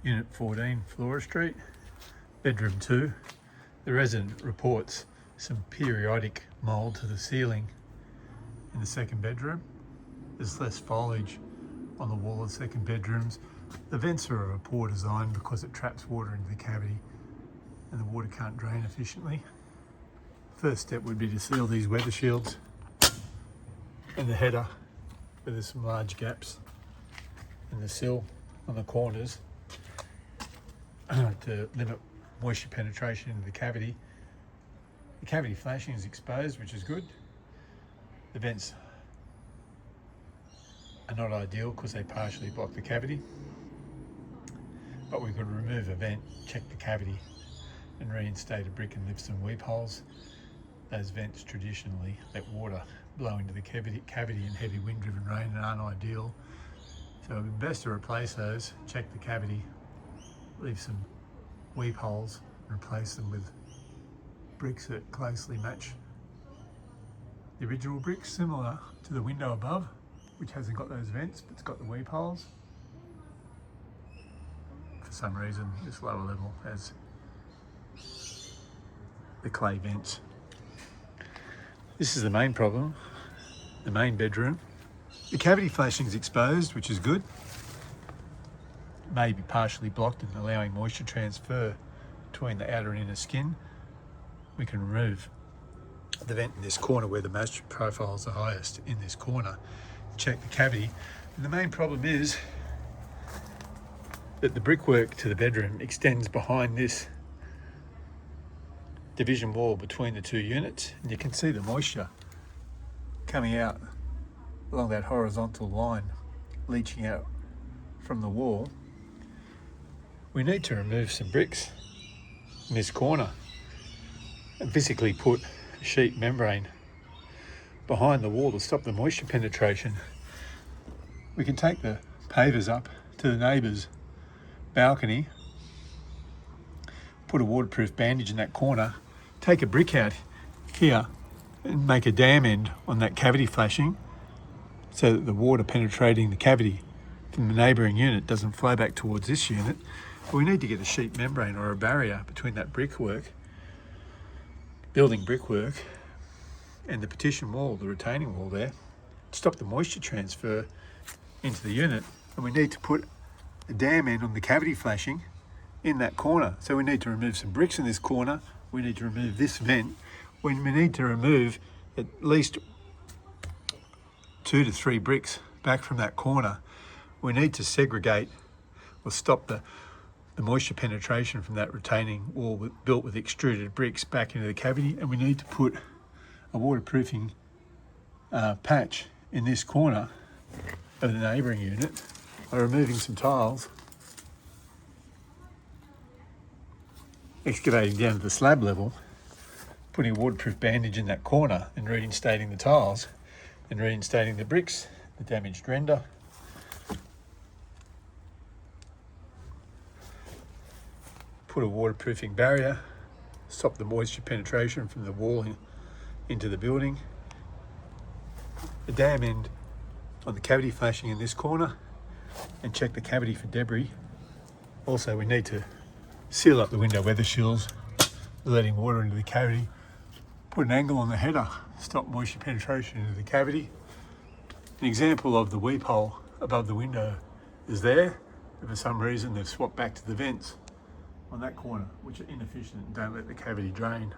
Unit 14, Flora Street, bedroom 2. The resident reports some periodic mould to the ceiling in the second bedroom. There's less foliage on the wall of the second bedrooms. The vents are a poor design because it traps water into the cavity and the water can't drain efficiently. First step would be to seal these weather shields and the header where there's some large gaps in the sill on the corners to limit moisture penetration into the cavity. The cavity flashing is exposed, which is good. The vents are not ideal because they partially block the cavity, but we could remove a vent, check the cavity and reinstate a brick and lift some weep holes. Those vents traditionally let water blow into the cavity in heavy wind driven rain and aren't ideal. So it would be best to replace those, check the cavity, leave some weep holes and replace them with bricks that closely match the original bricks, similar to the window above, which hasn't got those vents but it's got the weep holes. For some reason this lower level has the clay vents. This is the main problem, the main bedroom. The cavity flashing is exposed, which is good. It may be partially blocked and allowing moisture transfer between the outer and inner skin. We can remove the vent in this corner where the moisture profile is the highest in this corner. Check the cavity. And the main problem is that the brickwork to the bedroom extends behind this division wall between the two units, and you can see the moisture coming out along that horizontal line, leaching out from the wall. We need to remove some bricks in this corner and physically put a sheet membrane behind the wall to stop the moisture penetration. We can take the pavers up to the neighbour's balcony, put a waterproof bandage in that corner, take a brick out here and make a dam end on that cavity flashing so that the water penetrating the cavity from the neighbouring unit doesn't flow back towards this unit. But we need to get a sheet membrane or a barrier between that brickwork, building brickwork, and the partition wall, the retaining wall there, to stop the moisture transfer into the unit. And we need to put a dam end on the cavity flashing in that corner. So we need to remove some bricks in this corner. We need to remove this vent. We need to remove at least 2 to 3 bricks back from that corner. We need to segregate or stop the moisture penetration from that retaining wall built with extruded bricks back into the cavity, and we need to put a waterproofing patch in this corner of the neighbouring unit by removing some tiles, excavating down to the slab level, putting a waterproof bandage in that corner and reinstating the tiles and reinstating the bricks, the damaged render. Put a waterproofing barrier, stop the moisture penetration from the wall into the building. A dam end on the cavity flashing in this corner and check the cavity for debris. Also, we need to seal up the window weather shields, letting water into the cavity. Put an angle on the header, stop moisture penetration into the cavity. An example of the weep hole above the window is there. But for some reason, they've swapped back to the vents on that corner, which are inefficient and don't let the cavity drain.